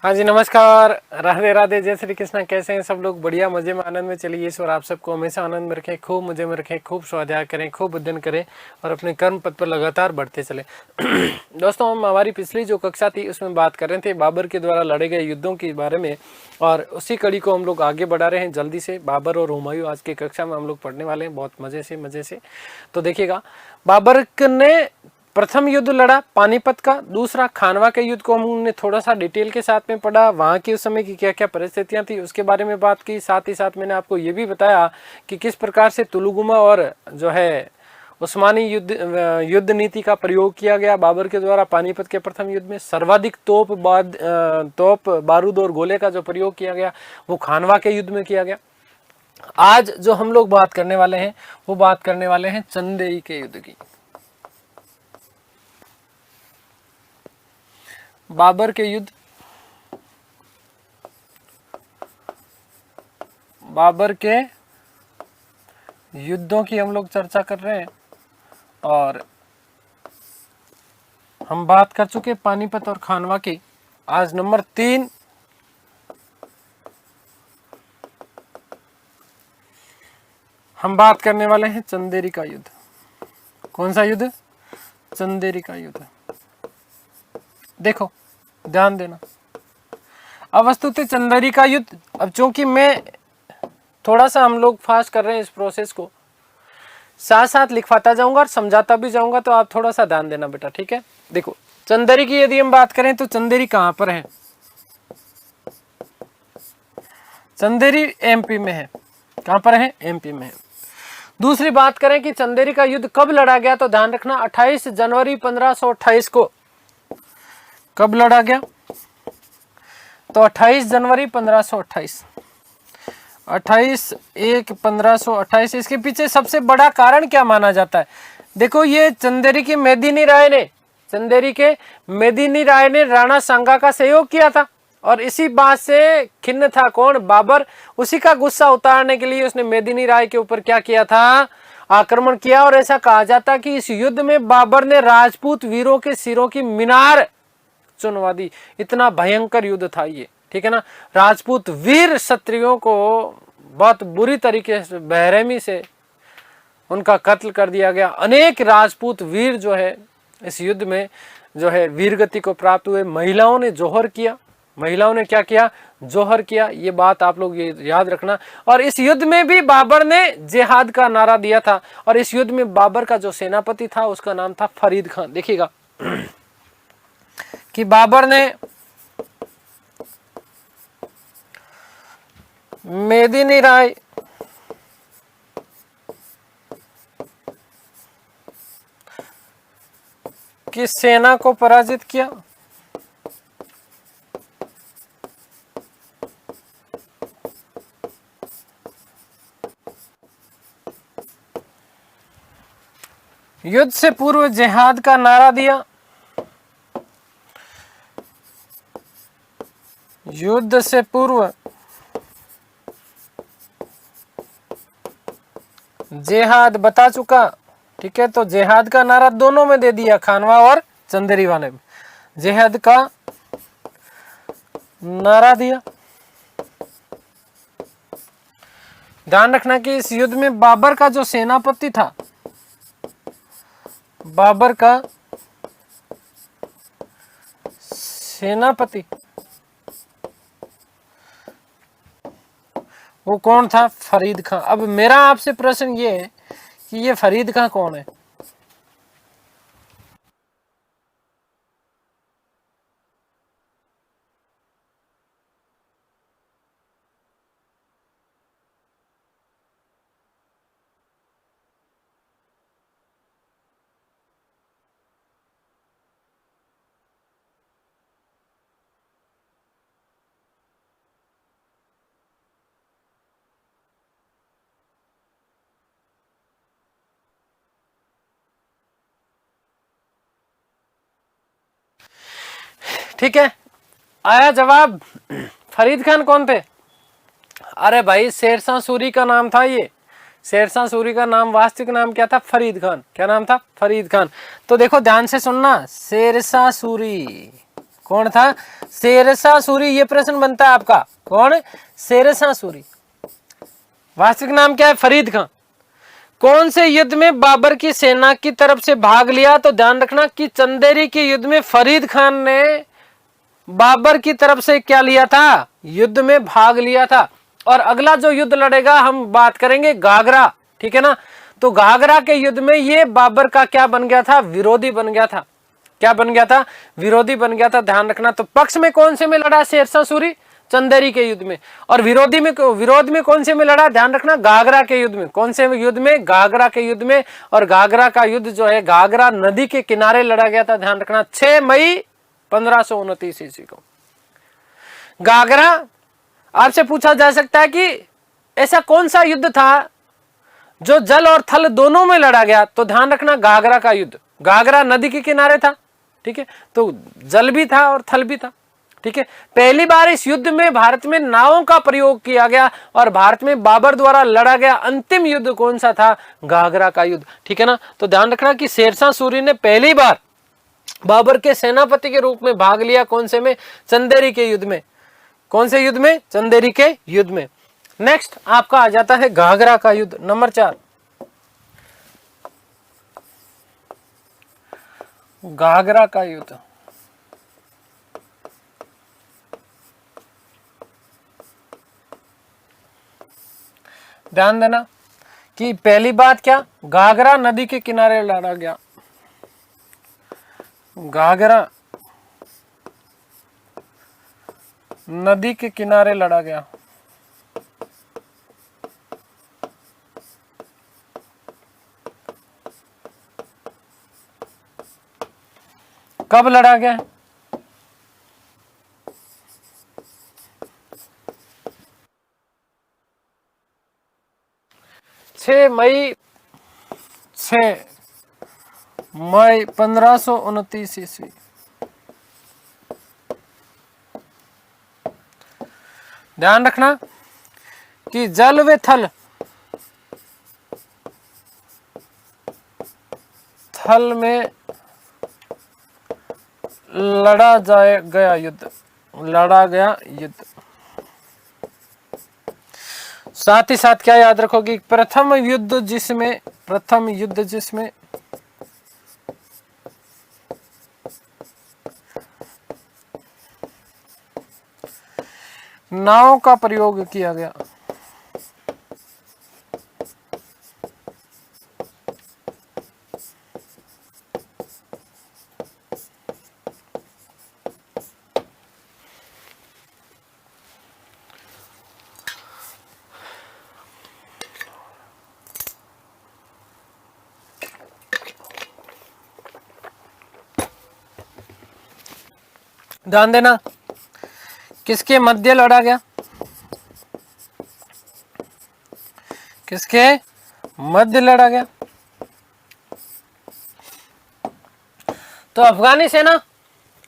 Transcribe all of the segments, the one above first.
हाँ जी, नमस्कार, राधे राधे, जय श्री कृष्ण। कैसे हैं सब लोग? बढ़िया, मजे में, आनंद में। चलिए, ईश्वर आप सबको हमेशा आनंद में रखें, खूब मजे में रखें, खूब स्वाध्याय करें, खूब अध्ययन करें और अपने कर्म पथ पर लगातार बढ़ते चले। दोस्तों, हम हमारी पिछली जो कक्षा थी उसमें बात कर रहे थे बाबर के द्वारा लड़े गए युद्धों के बारे में, और उसी कड़ी को हम लोग आगे बढ़ा रहे हैं जल्दी से। बाबर और हुमायूं आज की कक्षा में हम लोग पढ़ने वाले हैं, बहुत मजे से। तो देखिएगा, बाबर ने प्रथम युद्ध लड़ा पानीपत का, दूसरा खानवा के युद्ध को हमने थोड़ा सा डिटेल के साथ में पढ़ा, वहां की उस समय की क्या क्या परिस्थितियां थी उसके बारे में बात की। साथ ही साथ मैंने आपको ये भी बताया कि किस प्रकार से तुलुगुमा और जो है उस्मानी युद्ध नीति का प्रयोग किया गया बाबर के द्वारा पानीपत के प्रथम युद्ध में। सर्वाधिक तोप बारूद और गोले का जो प्रयोग किया गया वो खानवा के युद्ध में किया गया। आज जो हम लोग बात करने वाले हैं वो बात करने वाले हैं चंदेरी के युद्ध की। बाबर के युद्ध, बाबर के युद्धों की हम लोग चर्चा कर रहे हैं, और हम बात कर चुके पानीपत और खानवा की। आज नंबर 3 हम बात करने वाले हैं चंदेरी का युद्ध। कौन सा युद्ध? चंदेरी का युद्ध। देखो, ध्यान देना। अब वस्तुतः चंदेरी का युद्ध, अब चूंकि मैं थोड़ा सा हम लोग फास्ट कर रहे हैं इस प्रोसेस को, साथ साथ लिखवाता जाऊंगा और समझाता भी जाऊंगा, तो आप थोड़ा सा ध्यान देना बेटा, ठीक है। देखो, चंदेरी की यदि हम बात करें तो चंदेरी कहां पर है? चंदेरी एमपी में है। कहां पर है? एमपी में है। दूसरी बात करें कि चंदेरी का युद्ध कब लड़ा गया, तो ध्यान रखना 28 जनवरी 1528 को। कब लड़ा गया? तो 28 जनवरी 1528, 28/1/1528। इसके पीछे सबसे बड़ा कारण क्या माना जाता है? देखो, ये चंदेरी के मेदिनी राय ने राणा सांगा का सहयोग किया था, और इसी बात से खिन्न था कौन? बाबर। उसी का गुस्सा उतारने के लिए उसने मेदिनी राय के ऊपर क्या किया था? आक्रमण किया। और ऐसा कहा जाता कि इस युद्ध में बाबर ने राजपूत वीरों के सिरों की मीनार चुनवा दी। इतना भयंकर युद्ध था ये, ठीक है ना। राजपूत वीर क्षत्रियों को बहुत बुरी तरीके से, बेरहमी से उनका कत्ल कर दिया गया। अनेक राजपूत वीर जो है इस युद्ध में जो है वीरगति को प्राप्त हुए। महिलाओं ने जोहर किया। महिलाओं ने क्या किया? जोहर किया। ये बात आप लोग ये याद रखना। और इस युद्ध में भी बाबर ने जिहाद का नारा दिया था, और इस युद्ध में बाबर का जो सेनापति था उसका नाम था फरीद खान। देखिएगा कि बाबर ने मेदिनी राय की सेना को पराजित किया। युद्ध से पूर्व जिहाद का नारा दिया। युद्ध से पूर्व जिहाद बता चुका, ठीक है। तो जिहाद का नारा दोनों में दे दिया, खानवा और चंदेरी वाले में जिहाद का नारा दिया। ध्यान रखना कि इस युद्ध में बाबर का जो सेनापति था, बाबर का सेनापति वो कौन था? फरीद खान। अब मेरा आपसे प्रश्न ये है कि ये फरीद खान कौन है? ठीक है, आया जवाब। फरीद खान कौन थे? अरे भाई, शेरशाह सूरी का नाम था ये। शेरशाह सूरी का नाम, वास्तविक नाम क्या था? फरीद खान। क्या नाम था? फरीद खान। तो देखो ध्यान से सुनना, शेरशाह सूरी कौन था? शेरशाह सूरी। ये प्रश्न बनता है आपका, कौन? शेरशाह सूरी। वास्तविक नाम क्या है? फरीद खान। कौन से युद्ध में बाबर की सेना की तरफ से भाग लिया? तो ध्यान रखना कि चंदेरी के युद्ध में फरीद खान ने बाबर की तरफ से क्या लिया था? युद्ध में भाग लिया था। और अगला जो युद्ध लड़ेगा हम बात करेंगे घाघरा, ठीक है ना। तो घाघरा के युद्ध में ये बाबर का क्या बन गया था? विरोधी बन गया था। क्या बन गया था? विरोधी बन गया था। ध्यान रखना। तो पक्ष में कौन से में लड़ा शेरशाह सूरी? चंदेरी के युद्ध में। और विरोध में कौन से में लड़ा? ध्यान रखना, घाघरा के युद्ध में। कौन से युद्ध में? घाघरा के युद्ध में। और घाघरा का युद्ध जो है घाघरा नदी के किनारे लड़ा गया था। ध्यान रखना, 6 मई 1529 ईस्वी को। घाघरा आपसे पूछा जा सकता है कि ऐसा कौन सा युद्ध था जो जल और थल दोनों में लड़ा गया? तो ध्यान रखना, घाघरा का युद्ध। घाघरा नदी के किनारे था, ठीक है, तो जल भी था और थल भी था, ठीक है। पहली बार इस युद्ध में भारत में नावों का प्रयोग किया गया और भारत में बाबर द्वारा लड़ा गया अंतिम युद्ध कौन सा था? घाघरा का युद्ध, ठीक है ना। तो ध्यान रखना कि शेरशाह सूरी ने पहली बार बाबर के सेनापति के रूप में भाग लिया। कौन से में? चंदेरी के युद्ध में। कौन से युद्ध में? चंदेरी के युद्ध में। नेक्स्ट आपका आ जाता है घाघरा का युद्ध, नंबर 4। घाघरा का युद्ध। ध्यान देना कि पहली बात क्या? घाघरा नदी के किनारे लड़ा गया। घाघरा नदी के किनारे लड़ा गया। कब लड़ा गया? 6 मई 1529 ईस्वी। ध्यान रखना कि जल व थल में लड़ा गया युद्ध। साथ ही साथ क्या याद रखोगी? प्रथम युद्ध जिसमें नाव का प्रयोग किया गया। ध्यान देना, किसके मध्य लड़ा गया? किसके मध्य लड़ा गया? तो अफगानी सेना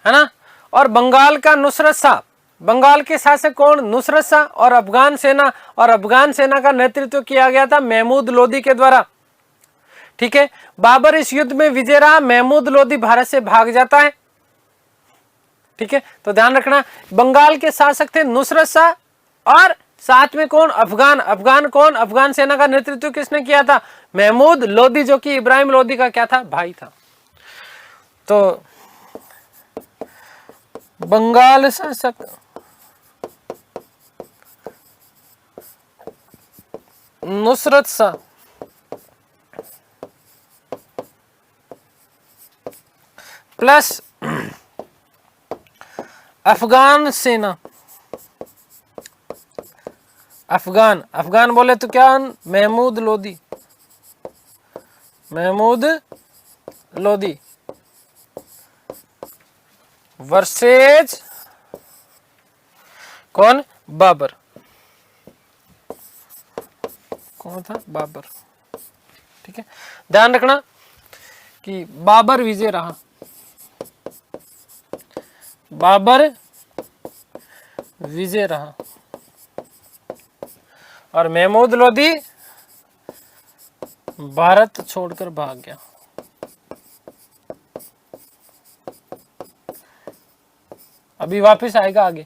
है ना, और बंगाल का नुसरत शाह। बंगाल के शासक कौन? नुसरत शाह। और अफगान सेना का नेतृत्व किया गया था महमूद लोदी के द्वारा, ठीक है। बाबर इस युद्ध में विजय रहा। महमूद लोदी भारत से भाग जाता है, ठीक है। तो ध्यान रखना, बंगाल के शासक थे नुसरत शाह, और साथ में कौन? अफगान कौन? अफगान सेना का नेतृत्व किसने किया था? महमूद लोदी, जो कि इब्राहिम लोदी का क्या था? भाई था। तो बंगाल शासक नुसरत शाह प्लस अफगान सेना। अफगान बोले तो क्या? महमूद लोदी वर्सेज कौन? बाबर। कौन था? बाबर, ठीक है। ध्यान रखना कि बाबर विजय रहा। और महमूद लोदी भारत छोड़कर भाग गया। अभी वापस आएगा आगे,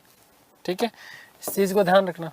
ठीक है, इस चीज को ध्यान रखना।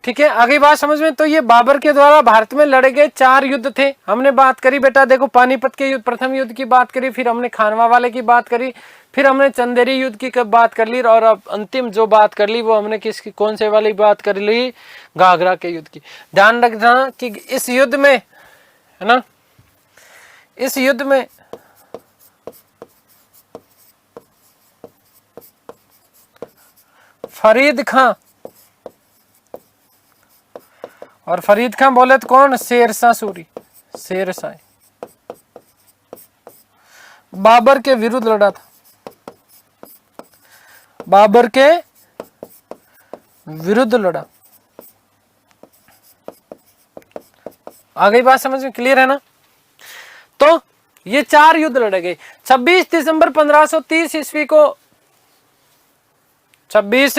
ठीक है, आगे बात समझ में। तो ये बाबर के द्वारा भारत में लड़े गए 4 युद्ध थे। हमने बात करी बेटा, देखो पानीपत के युद्ध, प्रथम युद्ध की बात करी, फिर हमने खानवा वाले की बात करी, फिर हमने चंदेरी युद्ध की बात कर ली, और अब अंतिम जो बात कर ली वो हमने किसकी, कौन से वाली बात कर ली, घाघरा के युद्ध की। ध्यान रखना कि इस युद्ध में, है ना, इस युद्ध में फरीद खां, और फरीद खां बोले तो कौन, शेरशाह सूरी, शेरशाह बाबर के विरुद्ध लड़ा था, बाबर के विरुद्ध लड़ा। आ गई बात समझ में, क्लियर है ना। तो ये 4 युद्ध लड़े गए। 26 दिसंबर 1530 ईस्वी को, 26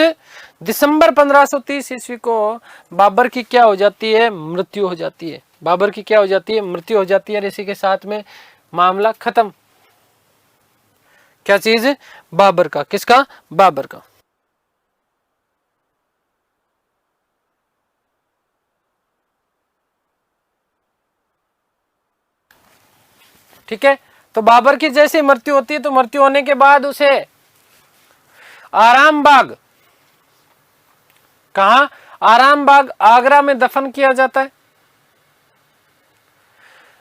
दिसंबर 1530 ईस्वी को बाबर की क्या हो जाती है, मृत्यु हो जाती है। बाबर की क्या हो जाती है, मृत्यु हो जाती है, और इसी के साथ में मामला खत्म। क्या चीज है, बाबर का, किसका, बाबर का। ठीक है, तो बाबर की जैसे मृत्यु होती है, तो मृत्यु होने के बाद उसे आराम बाग, कहा, आराम बाग आगरा में दफन किया जाता है।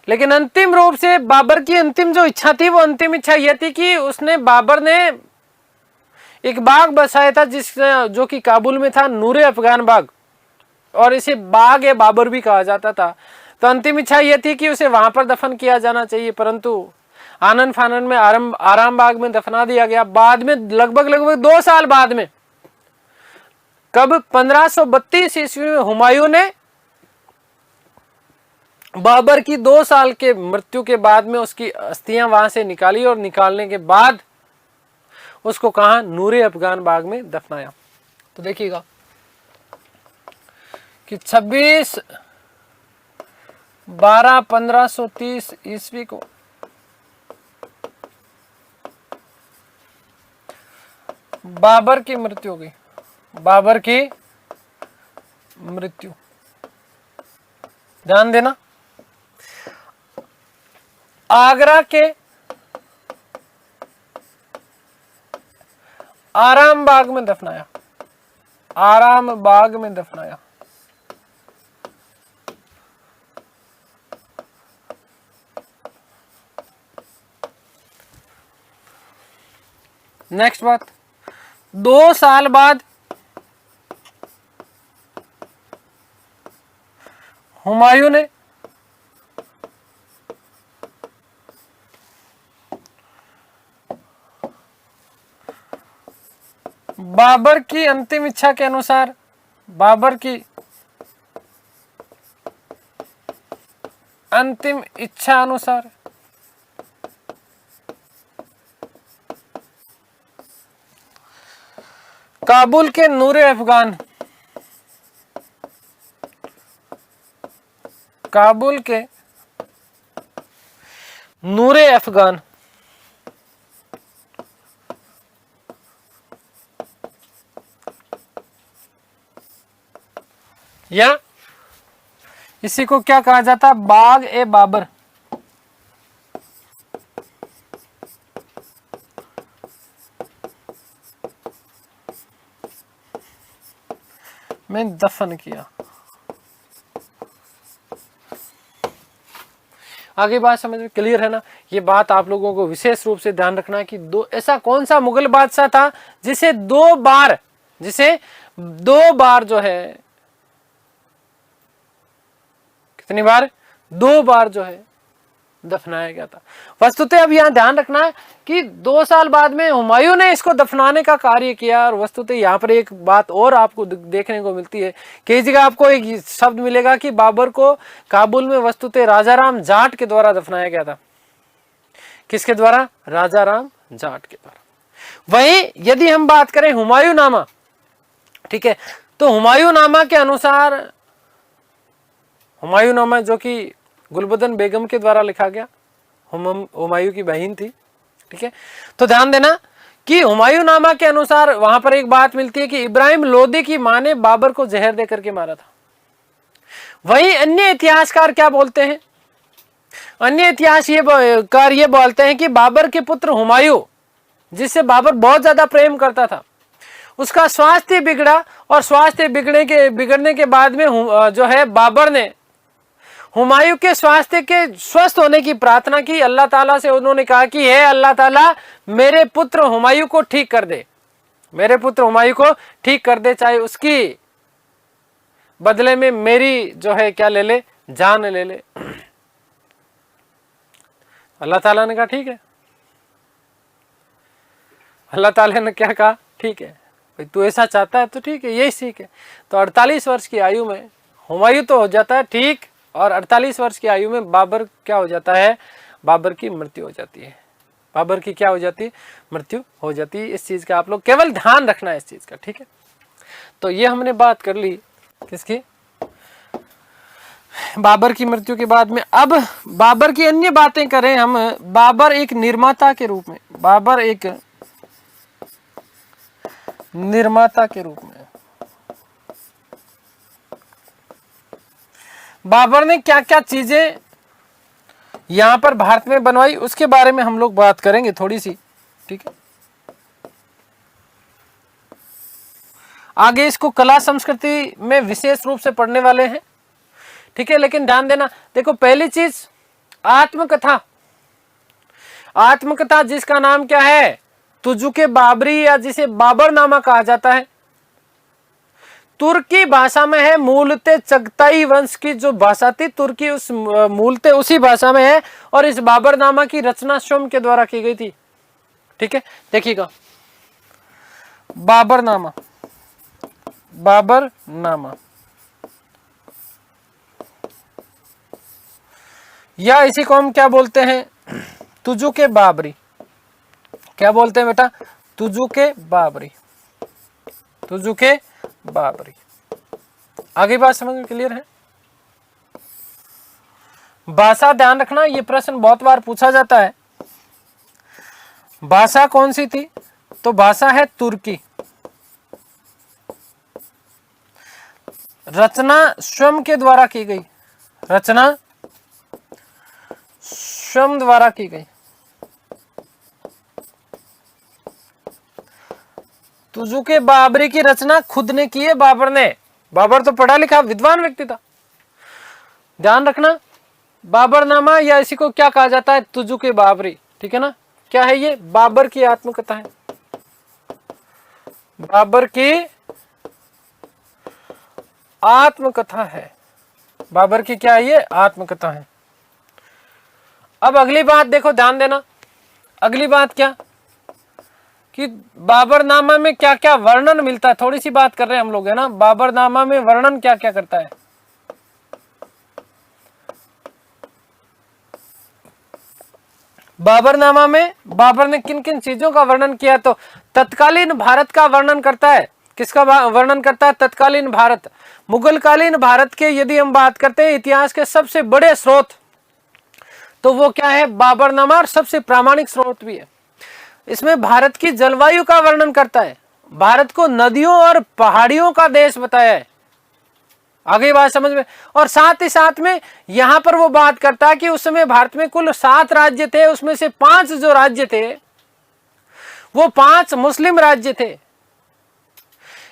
लेकिन अंतिम रूप से बाबर की अंतिम जो इच्छा थी, वो अंतिम इच्छा यह थी कि उसने, बाबर ने एक बाग बसाया था जिस, जो कि काबुल में था, नूरे अफगान बाग, और इसे बाग ए बाबर भी कहा जाता था। तो अंतिम इच्छा यह थी कि उसे वहां पर दफन किया जाना चाहिए, परंतु आनंद फानन में आराम बाग में दफना दिया गया। बाद में लगभग 2 साल बाद में, कब, 1532 ईस्वी में हुमायूं ने बाबर की 2 साल के मृत्यु के बाद में उसकी अस्थियां वहां से निकाली, और निकालने के बाद उसको कहा, नूरे अफगान बाग में दफनाया। तो देखिएगा कि 26/12/1530 ईस्वी को बाबर की मृत्यु हो गई, बाबर की मृत्यु। ध्यान देना, आगरा के आराम बाग में दफनाया, आराम बाग में दफनाया। नेक्स्ट बात, 2 साल बाद हुमायूं ने बाबर की अंतिम इच्छा के अनुसार, बाबर की अंतिम इच्छा अनुसार काबुल के नूरे अफगान, काबुल के नूरे अफगान या इसी को क्या कहा जाता, बाग ए बाबर, में दफन किया। आगे बात समझ में क्लियर है ना। ये बात आप लोगों को विशेष रूप से ध्यान रखना कि ऐसा कौन सा मुगल बादशाह था जिसे 2 बार जो है, कितनी बार, 2 बार जो है दफनाया गया था। वस्तुतः अब यहां ध्यान रखना है कि 2 साल बाद में हुमायूं ने इसको दफनाने का कार्य किया। और वस्तुतः यहाँ पर एक बात और आपको देखने को मिलती है, कई जगह आपको एक शब्द मिलेगा कि बाबर को काबुल में वस्तुतः राजाराम जाट के द्वारा दफनाया गया था। किसके द्वारा, राजाराम जाट के द्वारा। वहीं यदि हम बात करें हुमायूं नामा, ठीक है, तो हुमायूं नामा के अनुसार, हुमायूं नामा जो कि गुलबदन बेगम के द्वारा लिखा गया, हुमायूं की बहन थी, ठीक है, तो ध्यान देना कि हुमायूं नामा के अनुसार वहां पर एक बात मिलती है कि इब्राहिम लोदी की मां ने बाबर को जहर देकर के मारा था। वहीं अन्य इतिहासकार क्या बोलते हैं, अन्य इतिहासकार ये बोलते हैं कि बाबर के पुत्र हुमायूं, जिससे बाबर बहुत ज्यादा प्रेम करता था, उसका स्वास्थ्य बिगड़ा और स्वास्थ्य बिगड़ने के बाद में जो है बाबर ने हुमायूं के स्वास्थ्य के स्वस्थ होने की प्रार्थना की। अल्लाह ताला से उन्होंने कहा कि हे अल्लाह ताला, मेरे पुत्र हुमायूं को ठीक कर दे, मेरे पुत्र हुमायूं को ठीक कर दे, चाहे उसकी बदले में मेरी जो है क्या ले ले, जान ले ले। अल्लाह ताला ने कहा ठीक है, अल्लाह ताला ने क्या कहा, ठीक है भाई, तू ऐसा चाहता है तो ठीक है, यही सीख है। तो 48 वर्ष की आयु में हुमायूं तो हो जाता है ठीक, और 48 वर्ष की आयु में बाबर क्या हो जाता है, बाबर की मृत्यु हो जाती है। बाबर की क्या हो जाती है, मृत्यु हो जाती है। इस चीज का आप लोग केवल ध्यान रखना है इस चीज का, ठीक है। तो ये हमने बात कर ली किसकी, बाबर की मृत्यु के बाद में। अब बाबर की अन्य बातें करें हम, बाबर एक निर्माता के रूप में, बाबर एक निर्माता के रूप में बाबर ने क्या क्या चीजें यहां पर भारत में बनवाई, उसके बारे में हम लोग बात करेंगे थोड़ी सी, ठीक है। आगे इसको कला संस्कृति में विशेष रूप से पढ़ने वाले हैं, ठीक है। लेकिन ध्यान देना, देखो पहली चीज आत्मकथा, आत्मकथा जिसका नाम क्या है, तुजुके बाबरी, या जिसे बाबरनामा कहा जाता है, तुर्की भाषा में है। मूलते चगताई वंश की जो भाषा थी तुर्की, उस मूलते उसी भाषा में है, और इस बाबरनामा की रचना स्वयं के द्वारा की गई थी, ठीक है। देखिएगा बाबरनामा, बाबरनामा या इसी को हम क्या बोलते हैं, तुजुके बाबरी। क्या बोलते हैं बेटा, तुजुके बाबरी, तुजुके बाबरी। आगे बात समझ में क्लियर है। भाषा ध्यान रखना, ये प्रश्न बहुत बार पूछा जाता है। भाषा कौन सी थी, तो भाषा है तुर्की। रचना स्वयं के द्वारा की गई, रचना स्वयं द्वारा की गई। तुजुके बाबरी की रचना खुद ने की है बाबर ने। बाबर तो पढ़ा लिखा विद्वान व्यक्ति था। ध्यान रखना, बाबरनामा या इसी को क्या कहा जाता है, तुजुके बाबरी, ठीक है ना। क्या है ये, बाबर की आत्मकथा है, बाबर की आत्मकथा है, बाबर की क्या है ये, आत्मकथा है। अब अगली बात देखो, ध्यान देना, अगली बात क्या कि बाबरनामा में क्या क्या वर्णन मिलता है, थोड़ी सी बात कर रहे हैं हम लोग, है ना। बाबरनामा में वर्णन क्या क्या करता है, बाबरनामा में बाबर ने किन किन चीजों का वर्णन किया, तो तत्कालीन भारत का वर्णन करता है। किसका वर्णन करता है, तत्कालीन भारत, मुगलकालीन भारत के यदि हम बात करते हैं इतिहास के सबसे बड़े स्रोत, तो वो क्या है, बाबरनामा, और सबसे प्रामाणिक स्रोत भी है। इसमें भारत की जलवायु का वर्णन करता है, भारत को नदियों और पहाड़ियों का देश बताया है। आगे बात समझ में। और साथ ही साथ में यहां पर वो बात करता है कि उस समय भारत में कुल 7 राज्य थे, उसमें से 5 जो राज्य थे वो 5 मुस्लिम राज्य थे।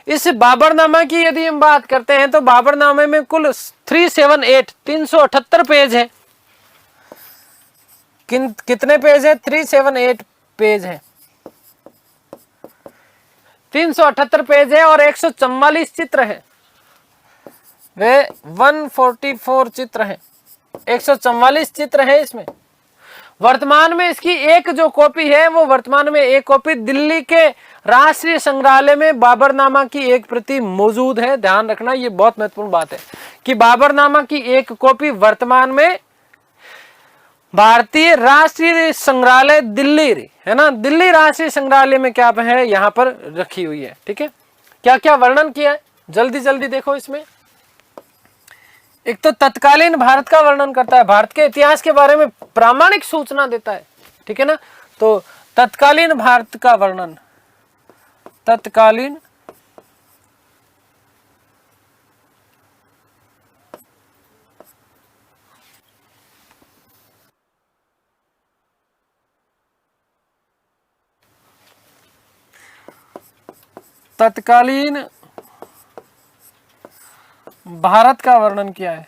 इस बाबरनामा की यदि हम बात करते हैं तो बाबरनामे में कुल 378 पेज है। कितने पेज है, 378 पेज है, 378 पेज है, और 144 चित्र है, वे 144 चित्र हैं, 144 चित्र है इसमें। वर्तमान में इसकी एक जो कॉपी है, वो वर्तमान में एक कॉपी दिल्ली के राष्ट्रीय संग्रहालय में बाबरनामा की एक प्रति मौजूद है। ध्यान रखना, ये बहुत महत्वपूर्ण बात है कि बाबरनामा की एक कॉपी वर्तमान में भारतीय राष्ट्रीय संग्रहालय दिल्ली है ना, दिल्ली राष्ट्रीय संग्रहालय में क्या है, यहाँ पर रखी हुई है। ठीक है, क्या क्या वर्णन किया है, जल्दी जल्दी देखो इसमें। एक तो तत्कालीन भारत का वर्णन करता है, भारत के इतिहास के बारे में प्रामाणिक सूचना देता है। ठीक है ना, तो तत्कालीन भारत का वर्णन, तत्कालीन तत्कालीन भारत का वर्णन किया है,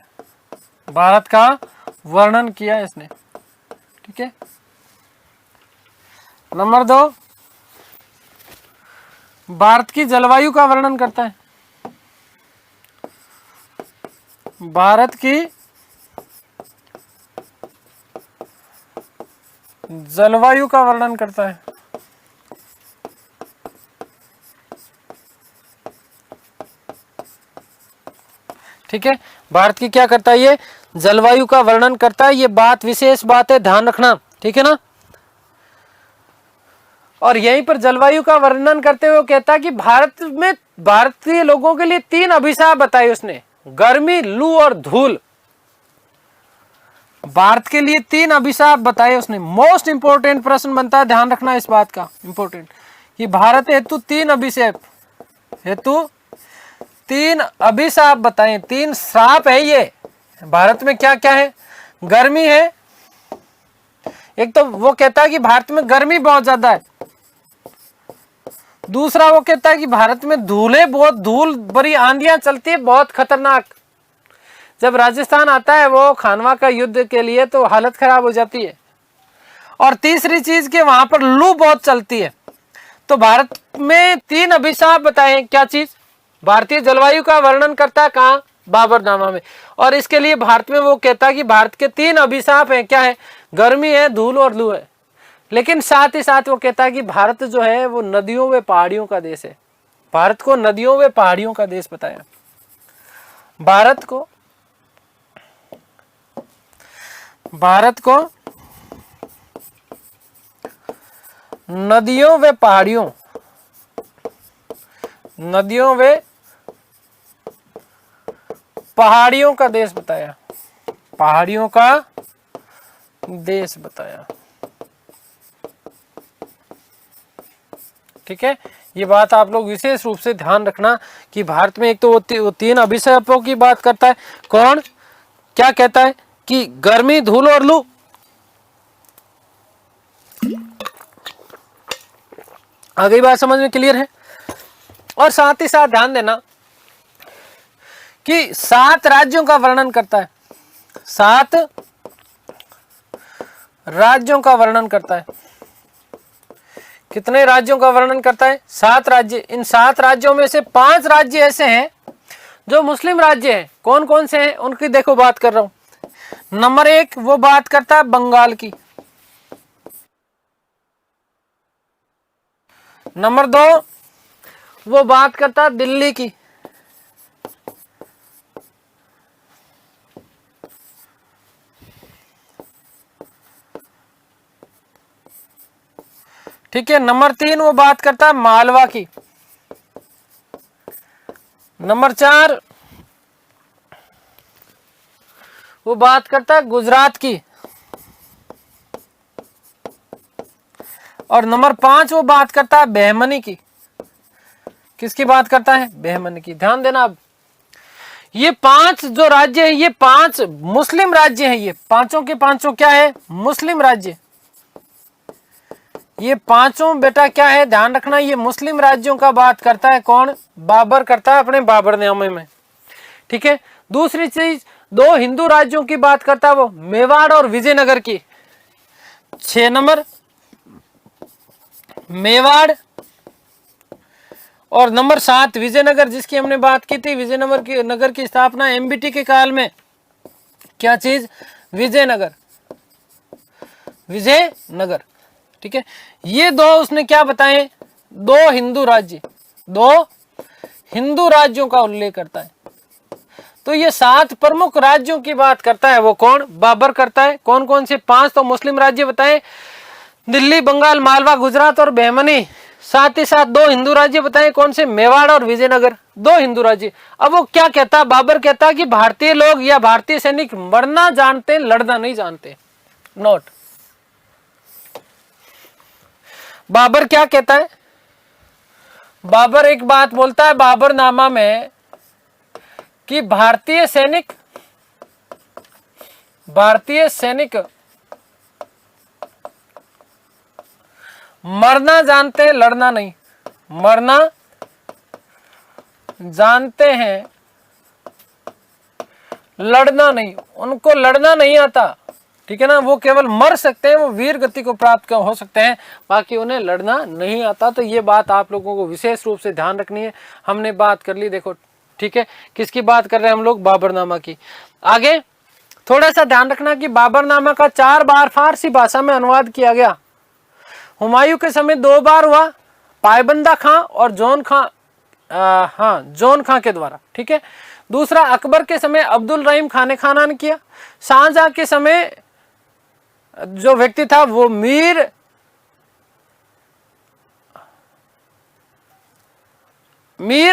भारत का वर्णन किया है इसने। ठीक है, नंबर 2, भारत की जलवायु का वर्णन करता है, भारत की जलवायु का वर्णन करता है। ठीक है, भारत की क्या करता है, ये जलवायु का वर्णन करता है। ये बात विशेष बात है, ध्यान रखना। ठीक है ना, और यहीं पर जलवायु का वर्णन करते हुए कहता है कि भारत में भारतीय लोगों के लिए 3 अभिशाप बताए उसने, गर्मी, लू और धूल। भारत के लिए 3 अभिशाप बताए उसने। मोस्ट इंपोर्टेंट प्रश्न बनता है, ध्यान रखना इस बात का, इंपोर्टेंट, कि भारत हेतु 3 अभिशाप हेतु 3 अभिशाप बताए, 3 श्राप है ये। भारत में क्या क्या है, गर्मी है, एक तो वो कहता है कि भारत में गर्मी बहुत ज्यादा है। दूसरा वो कहता है कि भारत में बहुत धूल भरी आंधियां चलती है, बहुत खतरनाक। जब राजस्थान आता है वो खानवा का युद्ध के लिए तो हालत खराब हो जाती है। और तीसरी चीज कि वहां पर लू बहुत चलती है। तो भारत में 3 अभिशाप बताए। क्या चीज, भारतीय जलवायु का वर्णन करता है कहाँ, बाबरनामा में। और इसके लिए भारत में वो कहता है कि भारत के 3 अभिशाप हैं, क्या है, गर्मी है, धूल और लू है। लेकिन साथ ही साथ वो कहता है कि भारत जो है वो नदियों व पहाड़ियों का देश है। भारत को नदियों व पहाड़ियों का देश बताया। भारत को नदियों व पहाड़ियों का देश बताया, पहाड़ियों का देश बताया। ठीक है, ये बात आप लोग विशेष रूप से ध्यान रखना कि भारत में एक तो वो 3 अभिशापों की बात करता है। कौन, क्या कहता है कि गर्मी, धूल और लू। आगे बात समझ में क्लियर है। और साथ ही साथ ध्यान देना कि 7 राज्यों का वर्णन करता है, 7 राज्यों का वर्णन करता है। कितने राज्यों का वर्णन करता है, 7 राज्य। इन 7 राज्यों में से 5 राज्य ऐसे हैं जो मुस्लिम राज्य हैं। कौन कौन से हैं उनकी देखो बात कर रहा हूं। नंबर 1 वो बात करता है बंगाल की। नंबर 2 वो बात करता है दिल्ली की। ठीक है, नंबर 3 वो बात करता है मालवा की। नंबर 4 वो बात करता है गुजरात की। और नंबर 5 वो बात करता है बेहमनी की। किसकी बात करता है, बेहमनी की। ध्यान देना, अब ये 5 जो राज्य है ये 5 मुस्लिम राज्य हैं। ये पांचों के पांचों क्या है, मुस्लिम राज्य। ये पांचों बेटा क्या है, ध्यान रखना, ये मुस्लिम राज्यों का बात करता है। कौन, बाबर करता है अपने बाबरनामे में। ठीक है, दूसरी चीज 2 हिंदू राज्यों की बात करता है, वो मेवाड़ और विजयनगर की। 6 नंबर मेवाड़ और नंबर 7 विजयनगर, जिसकी हमने बात की थी। विजयनगर की स्थापना एमबीटी के काल में। क्या चीज, विजयनगर। ठीक है, ये 2 उसने क्या बताए, 2 हिंदू राज्य, 2 हिंदू राज्यों का उल्लेख करता है। तो तो ये 7 प्रमुख राज्यों की बात करता है, वो कौन? बाबर करता है। कौन कौन से? 5 तो मुस्लिम राज्य बताए, दिल्ली, बंगाल, मालवा, गुजरात और बहमनी। साथ ही साथ 2 हिंदू राज्य बताए, कौन से? मेवाड़ और विजयनगर, 2 हिंदू राज्य। अब वो क्या कहता? बाबर कहता कि भारतीय लोग या भारतीय सैनिक मरना जानते, लड़ना नहीं जानते। नोट, बाबर क्या कहता है? बाबर एक बात बोलता है बाबरनामा में कि भारतीय सैनिक मरना जानते हैं, लड़ना नहीं। मरना जानते हैं, लड़ना नहीं। उनको लड़ना नहीं आता, ठीक है ना, वो केवल मर सकते हैं, वो वीर गति को प्राप्त हो सकते हैं, बाकी उन्हें लड़ना नहीं आता। तो ये बात आप लोगों को विशेष रूप से ध्यान रखनी है। हमने बात कर ली, देखो, ठीक है, किसकी बात कर रहे हैं हम लोग? बाबरनामा की। आगे थोड़ा सा ध्यान रखना कि बाबरनामा का 4 बार फारसी भाषा में अनुवाद किया गया। हुमायूं के समय 2 बार हुआ, पायबंदा खां और जॉन खां के द्वारा, ठीक है। दूसरा, अकबर के समय अब्दुल रहीम खाने खाना ने किया। शाहजहां के समय जो व्यक्ति था वो मीर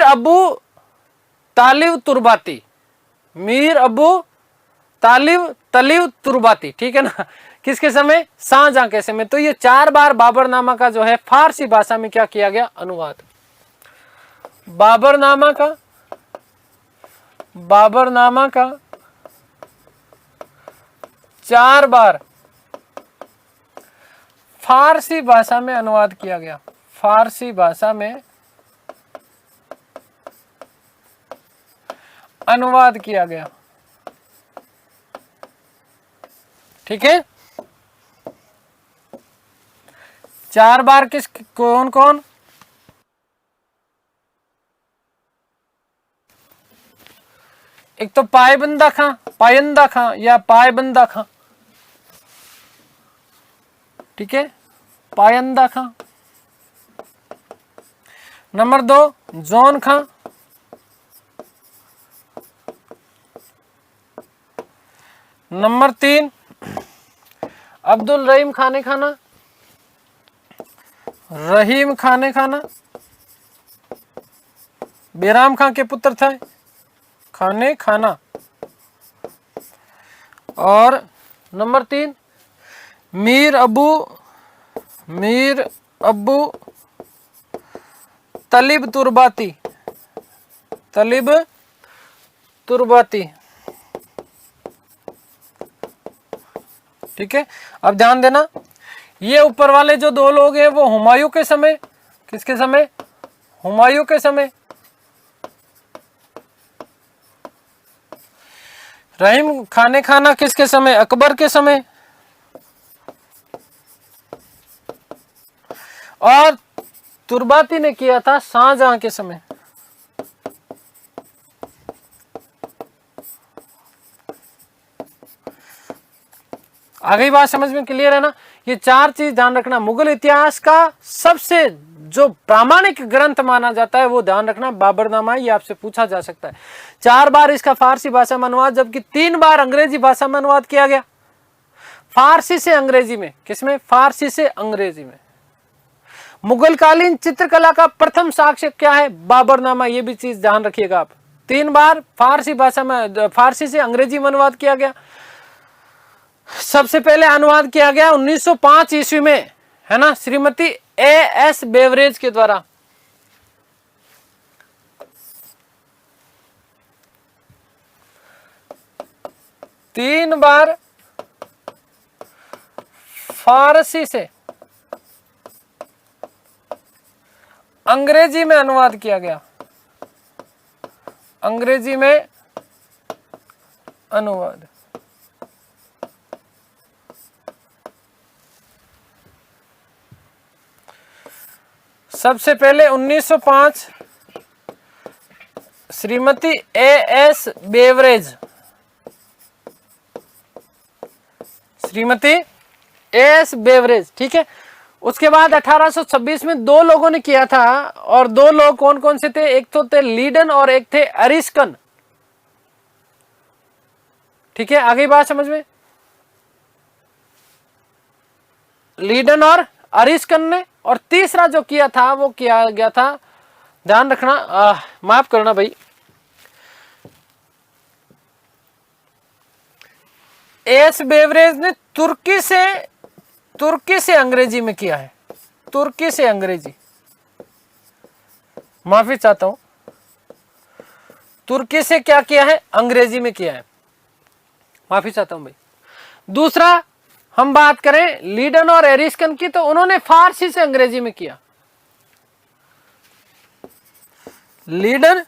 अबू तालिब तुर्बाती, मीर अबू तालिब तुर्बाती, ठीक है ना, किसके समय? शाहजहां के समय। तो ये 4 बार बाबरनामा का जो है फारसी भाषा में क्या किया गया? अनुवाद। बाबरनामा का 4 बार फारसी भाषा में अनुवाद किया गया। फारसी भाषा में अनुवाद किया गया, ठीक है। 4 बार किस कौन कौन? एक तो पायबंदा खां या पायबंदा खां, ठीक है, पायंदा खां। नंबर 2, जॉन खां। नंबर 3, अब्दुल रहीम खाने खाना, रहीम खाने खाना, बेराम खां के पुत्र थे, खाने खाना। और नंबर 3, मीर अबू तालिब तुर्बाती, ठीक है। अब ध्यान देना, ये ऊपर वाले जो 2 लोग हैं वो हुमायूं के समय, किसके समय? हुमायूं के समय। रहीम खाने खाना किसके समय? अकबर के समय। और तुर्बाती ने किया था शाहजहां के समय। आगे बात समझ में क्लियर है ना? ये 4 चीज ध्यान रखना। मुगल इतिहास का सबसे जो प्रामाणिक ग्रंथ माना जाता है वो ध्यान रखना, बाबरनामा। ये आपसे पूछा जा सकता है। 4 बार इसका फारसी भाषा में अनुवाद, जबकि 3 बार अंग्रेजी भाषा में अनुवाद किया गया, फारसी से अंग्रेजी में। किसमें? फारसी से अंग्रेजी में। मुगल कालीन चित्रकला का प्रथम साक्ष्य क्या है? बाबरनामा। ये भी चीज ध्यान रखिएगा आप। 3 बार फारसी भाषा में, फारसी से अंग्रेजी में अनुवाद किया गया। सबसे पहले अनुवाद किया गया 1905 ईस्वी में, है ना, श्रीमती A.S. बेवरेज के द्वारा। तीन बार फारसी से अंग्रेजी में अनुवाद किया गया। अंग्रेजी में अनुवाद। सबसे पहले 1905 Shrimati A.S. Beverage, Shrimati A.S. Beverage, ठीक है। उसके बाद 1826 में 2 लोगों ने किया था, और 2 लोग कौन कौन से थे? एक तो थे लीडन और एक थे अरिस्कन। ठीक है, आगे बात समझ में। लीडन और अरिस्कन ने, और तीसरा जो किया था वो किया गया था, ध्यान रखना, माफ करना भाई, एस बेवरेज ने तुर्की से अंग्रेजी में किया है, तुर्की से अंग्रेजी, माफी चाहता हूं, तुर्की से क्या किया है, अंग्रेजी में किया है, माफी चाहता हूं भाई। दूसरा हम बात करें लीडन और एरिस्कन की, तो उन्होंने फारसी से अंग्रेजी में किया। लीडन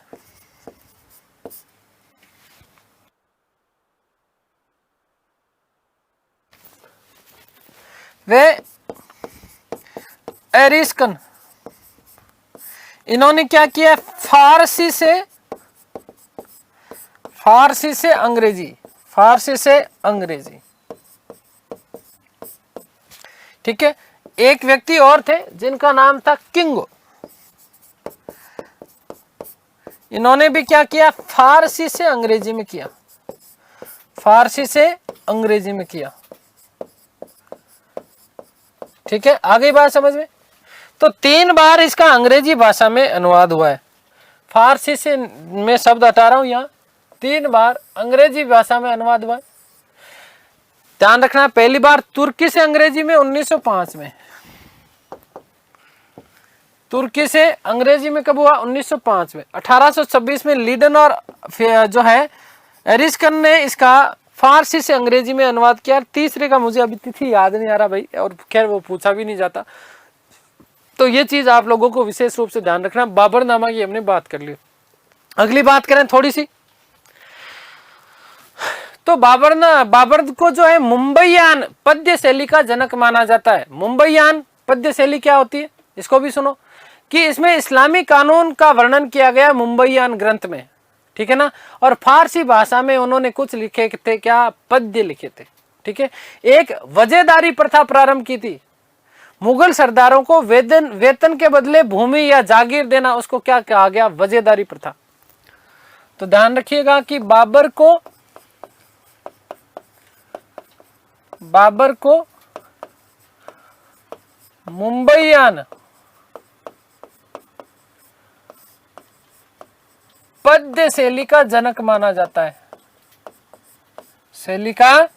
वे एरिस्कन, इन्होंने क्या किया, फारसी से अंग्रेजी, फारसी से अंग्रेजी, ठीक है। एक व्यक्ति और थे जिनका नाम था किंगो, इन्होंने भी क्या किया, फारसी से अंग्रेजी में किया, फारसी से अंग्रेजी में किया, ठीक है। आगे बात समझ में। तो 3 बार इसका अंग्रेजी भाषा में अनुवाद हुआ है, फारसी से मैं शब्द हटा रहा हूं यहां, 3 बार अंग्रेजी भाषा में अनुवाद हुआ है। ध्यान रखना, पहली बार तुर्की से अंग्रेजी में 1905 में, तुर्की से अंग्रेजी में कब हुआ, 1905 में। 1826 में लीडन और जो है एरिस्कन ने इसका फारसी से अंग्रेजी में अनुवाद किया। तीसरे का मुझे अभी तिथि याद नहीं आ रहा भाई, और खैर वो पूछा भी नहीं जाता, तो ये चीज आप लोगों को विशेष रूप से ध्यान रखना। बाबरनामा की हमने बात कर ली। अगली बात करें थोड़ी सी, तो बाबर को जो है मुंबईयान पद्य शैली का जनक माना जाता है। मुंबईयान पद्य शैली क्या होती है, इसको भी सुनो, कि इसमें इस्लामी कानून का वर्णन किया गया मुंबईयान ग्रंथ में, ठीक है ना। और फारसी भाषा में उन्होंने कुछ लिखे थे, क्या, पद्य लिखे थे, ठीक है। एक वजेदारी प्रथा प्रारंभ की थी, मुगल सरदारों को वेतन के बदले भूमि या जागीर देना, उसको क्या कहा गया, वजेदारी प्रथा। तो ध्यान रखिएगा कि बाबर को मुंबईयान पद्य शैली का जनक माना जाता है, शैली का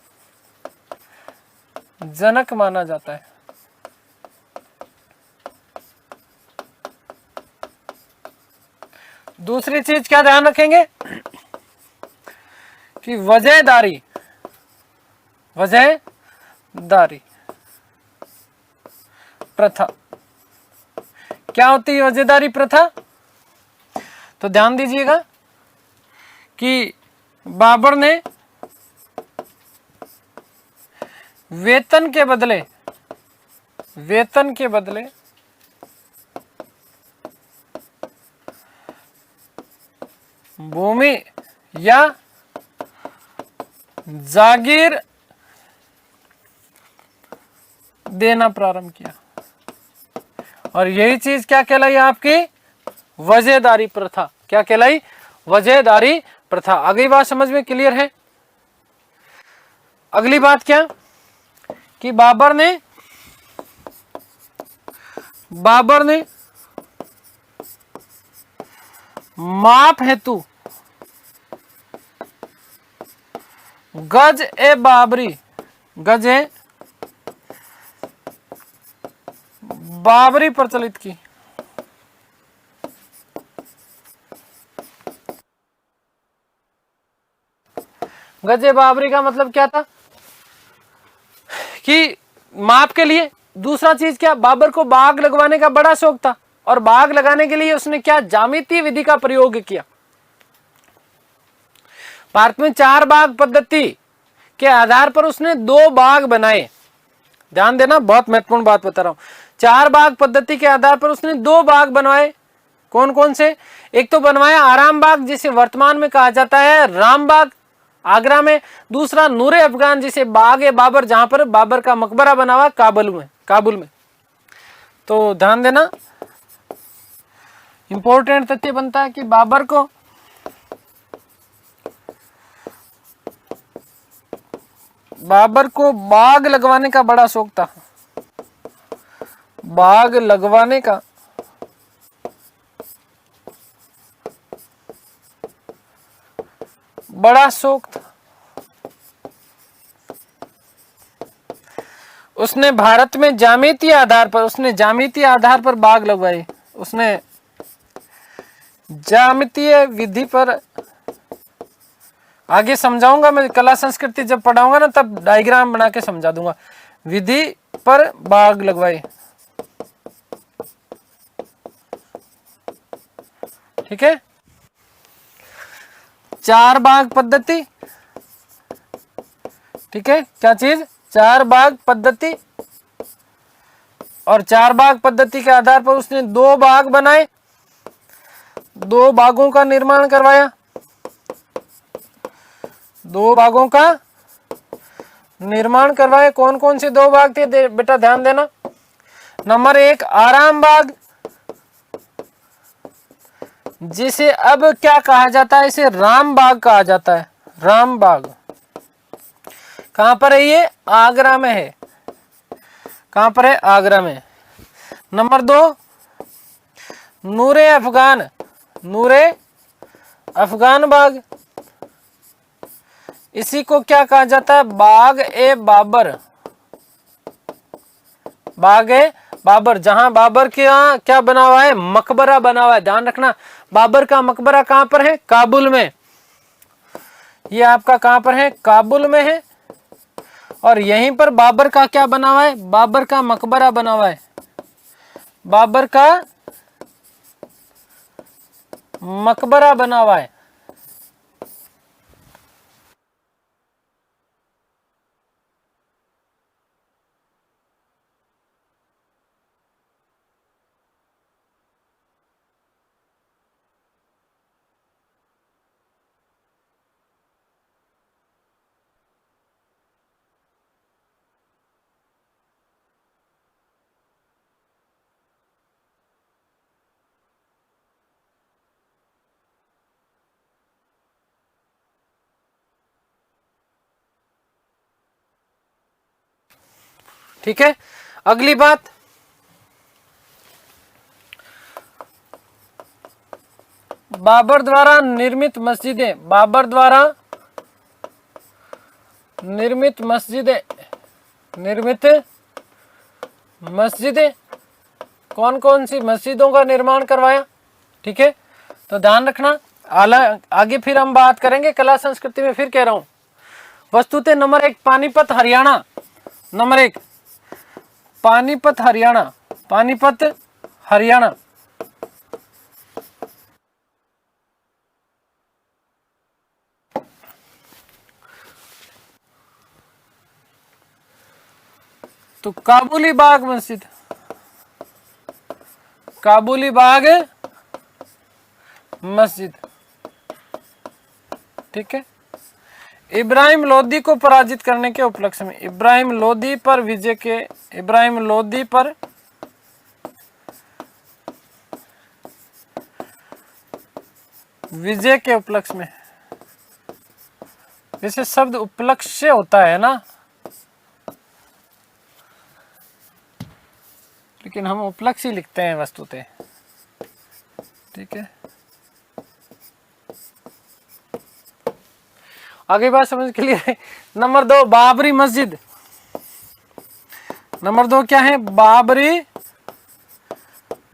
जनक माना जाता है। दूसरी चीज क्या ध्यान रखेंगे कि वजहदारी प्रथा क्या होती है, वजहदारी प्रथा। तो ध्यान दीजिएगा कि बाबर ने वेतन के बदले भूमि या जागीर देना प्रारंभ किया, और यही चीज क्या कहलाई, आपकी वजहदारी प्रथा। क्या कहलाई, वजहदारी प्रथा। अगली बात समझ में क्लियर है। अगली बात क्या, कि बाबर ने माप हेतु गज ए बाबरी प्रचलित की। गज ए बाबरी का मतलब क्या था, कि माप के लिए। दूसरा चीज क्या, बाबर को बाग लगवाने का बड़ा शौक था, और बाग लगाने के लिए उसने क्या, ज्यामितीय विधि का प्रयोग किया। भारत में 4 बाग पद्धति के आधार पर उसने 2 बाग बनाए। ध्यान देना, बहुत महत्वपूर्ण बात बता रहा हूं। 4 बाग पद्धति के आधार पर उसने 2 बाग बनवाए। कौन कौन से, एक तो बनवाया आराम बाग, जिसे वर्तमान में कहा जाता है राम बाग, आगरा में। दूसरा नूरे अफगान, जिसे बाग ए बाबर, जहां पर बाबर का मकबरा बना हुआ काबुल में। तो ध्यान देना, इंपॉर्टेंट तथ्य बनता है कि बाबर को बाबर को बाग लगवाने का बड़ा शौक था, बाग लगवाने का बड़ा शौक था। उसने भारत में जामितीय आधार पर बाग लगवाई। उसने ज्यामितीय विधि पर, आगे समझाऊंगा मैं, कला संस्कृति जब पढ़ाऊंगा ना तब डायग्राम बना के समझा दूंगा। विधि पर बाग लगवाए, ठीक है। चार बाग पद्धति, ठीक है, क्या चीज, चार बाग पद्धति। और चार बाग पद्धति के आधार पर उसने दो बाग बनाए, दो बागों का निर्माण करवाया। दो बागों का निर्माण करवाए। कौन कौन से दो बाग थे बेटा, ध्यान देना। नंबर एक आराम बाग, जिसे अब क्या कहा जाता है, इसे राम बाग कहा जाता है। राम बाग कहां पर है, ये आगरा में है। कहां पर है, आगरा में। नंबर दो नूरे अफगान, नूरे अफगान बाग, इसी को क्या कहा जाता है, बाग ए बाबर। बाग ए बाबर, जहां बाबर के यहाँ क्या बना हुआ है, मकबरा बना हुआ है। ध्यान रखना, बाबर का मकबरा कहां पर है, काबुल में। ये आपका कहां पर है, काबुल में है। और यहीं पर बाबर का क्या बना हुआ है, बाबर का मकबरा बना हुआ है। बाबर का मकबरा बना हुआ है। ठीक है, अगली बात, बाबर द्वारा निर्मित मस्जिदें। बाबर द्वारा निर्मित मस्जिदें, निर्मित मस्जिदें, कौन कौन सी मस्जिदों का निर्माण करवाया, ठीक है। तो ध्यान रखना, आगे फिर हम बात करेंगे कला संस्कृति में। फिर कह रहा हूं, वस्तुतः नंबर एक पानीपत हरियाणा, नंबर एक पानीपत हरियाणा, पानीपत हरियाणा। तो काबुली बाग मस्जिद, काबुली बाग मस्जिद, ठीक है। इब्राहिम लोदी को पराजित करने के उपलक्ष्य में, इब्राहिम लोदी पर विजय के, इब्राहिम लोदी पर विजय के उपलक्ष्य में, वैसे शब्द उपलक्ष्य होता है ना, लेकिन हम उपलक्ष्य लिखते हैं वस्तुतः, ठीक है। आगे बात समझ के लिए। नंबर दो बाबरी मस्जिद, नंबर दो क्या है, बाबरी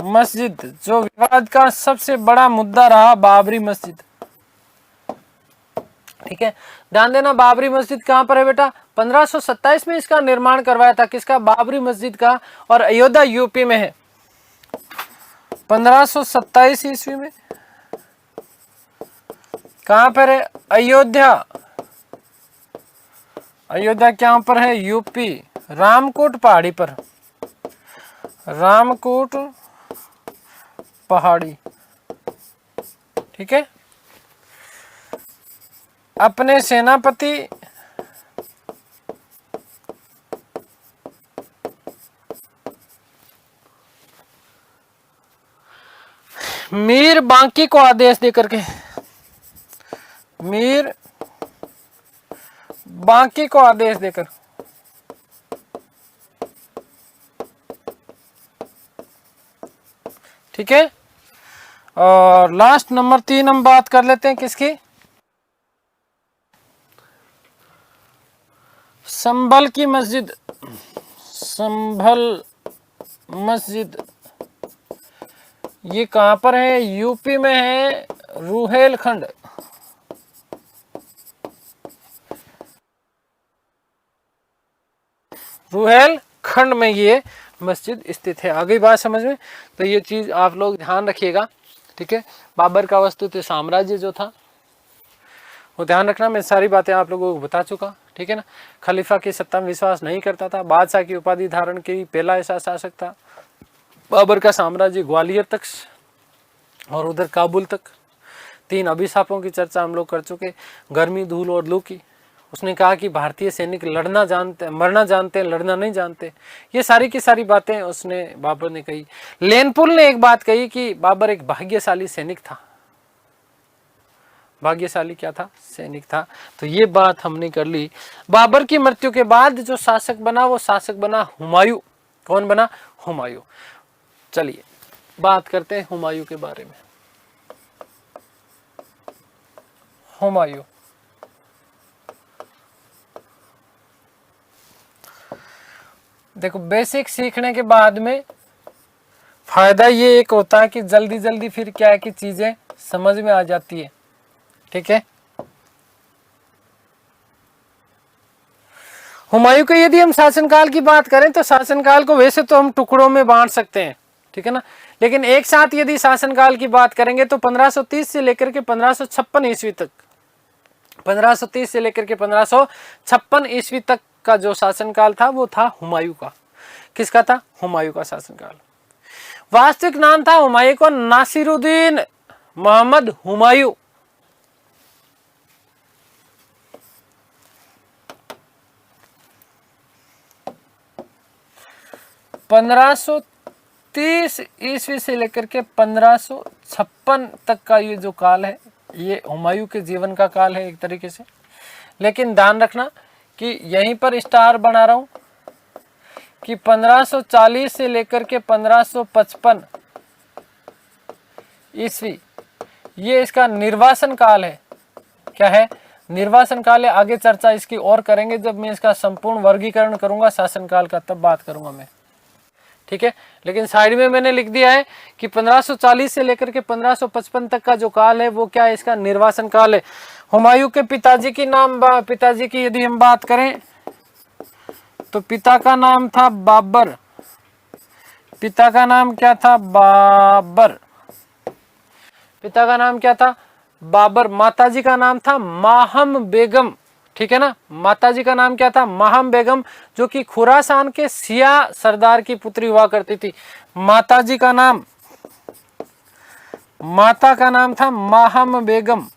मस्जिद, जो विवाद का सबसे बड़ा मुद्दा रहा, बाबरी मस्जिद, ठीक है। ध्यान देना, बाबरी मस्जिद कहां पर है बेटा, 1527 में इसका निर्माण करवाया था, किसका, बाबरी मस्जिद का। और अयोध्या यूपी में है, 1527 ईस्वी में। कहां पर है, अयोध्या, अयोध्या क्या पर है, यूपी, रामकोट पहाड़ी पर, रामकोट पहाड़ी, ठीक है। अपने सेनापति मीर बांकी को आदेश देकर के, मीर बाकी को आदेश देकर। ठीक है, और लास्ट नंबर 3 हम बात कर लेते हैं किसकी, संभल की मस्जिद। संभल मस्जिद ये कहां पर है, यूपी में है, रुहेलखंड। रुहेलखंड में ये मस्जिद स्थित है। आगे बात समझ में, तो ये चीज आप लोग ध्यान रखिएगा। ठीक है, बाबर का वस्तुतः साम्राज्य जो था वो ध्यान रखना, मैं सारी बातें आप लोगों को बता चुका। ठीक है ना, खलीफा की सत्ता में विश्वास नहीं करता था, बादशाह की उपाधि धारण की पहला ऐसा शासक था। बाबर का साम्राज्य ग्वालियर तक और उधर काबुल तक। 3 अभिशापों की चर्चा हम लोग कर चुके, गर्मी, धूल और लू की। उसने कहा कि भारतीय सैनिक लड़ना जानते, मरना जानते, लड़ना नहीं जानते। ये सारी की सारी बातें उसने, बाबर ने कही। लेनपुल ने एक बात कही कि बाबर एक भाग्यशाली सैनिक था। भाग्यशाली क्या था, सैनिक था। तो ये बात हमने कर ली। बाबर की मृत्यु के बाद जो शासक बना वो शासक बना हुमायूं। कौन बना, हुमायूं। चलिए बात करते हैं हुमायूं के बारे में। हुमायूं, देखो बेसिक सीखने के बाद में फायदा ये एक होता है कि जल्दी जल्दी फिर क्या है कि चीजें समझ में आ जाती है। ठीक है, हुमायूं के यदि हम शासनकाल की बात करें तो शासनकाल को वैसे तो हम टुकड़ों में बांट सकते हैं। ठीक है ना, लेकिन एक साथ यदि शासनकाल की बात करेंगे तो 1530 से लेकर के 1556 ईस्वी तक, 1530 से लेकर के 1556 ईस्वी तक का जो शासनकाल था वो था हुमायूं का। किसका था, हुमायूं का शासनकाल। वास्तविक नाम था हुमायूं को नासिरुद्दीन मोहम्मद हुमायूं। पंद्रह 30 ईस्वी से लेकर के 1556 तक का ये जो काल है ये हुमायूं के जीवन का काल है एक तरीके से। लेकिन ध्यान रखना कि यहीं पर स्टार बना रहा हूं कि 1540 से लेकर के 1555 ईस्वी ये इसका निर्वासन काल है। क्या है, निर्वासन काल है। आगे चर्चा इसकी और करेंगे जब मैं इसका संपूर्ण वर्गीकरण करूंगा शासनकाल का, तब बात करूंगा मैं। ठीक है, लेकिन साइड में मैंने लिख दिया है कि 1540 से लेकर के 1555 तक का जो काल है वो क्या है, इसका निर्वासन काल है। हुमायूं के पिताजी की नाम, पिताजी की यदि हम बात करें तो पिता का नाम था बाबर। पिता का नाम क्या था, बाबर। पिता का नाम क्या था, बाबर। माताजी का नाम था माहम बेगम। ठीक है ना, माताजी का नाम क्या था, माहम बेगम, जो कि खुरासान के सिया सरदार की पुत्री हुआ करती थी। माताजी का नाम, माता का नाम था माहम बेगम।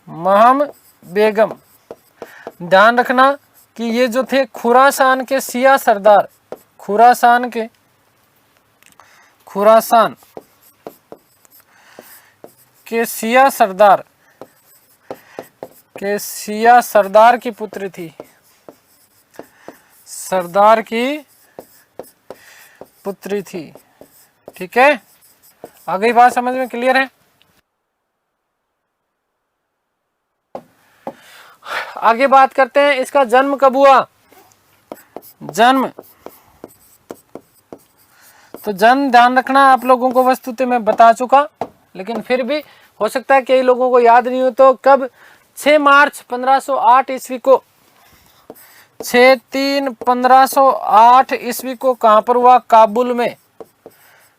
माहम बेगम। ध्यान रखना कि ये जो थे खुरासान के सिया सरदार, खुरासान के सिया सरदार की पुत्री थी। सरदार की पुत्री थी। ठीक है, आगे बात समझ में क्लियर है। आगे बात करते हैं इसका जन्म कब हुआ। जन्म, तो जन्म ध्यान रखना आप लोगों को वस्तुतः मैं बता चुका, लेकिन फिर भी हो सकता है कई लोगों को याद नहीं हो। तो कब, 6 मार्च 1508 ईस्वी को, 6/3/1508 ईस्वी को कहां पर हुआ, काबुल में।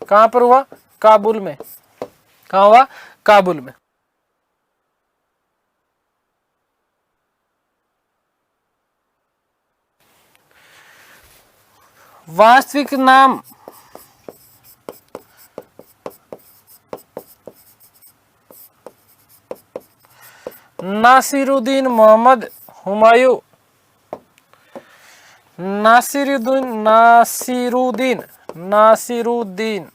कहां पर हुआ, काबुल में। कहां हुआ, काबुल में। वास्तविक नाम, नासिरुद्दीन मोहम्मद हुमायूं। नासिरुद्दीन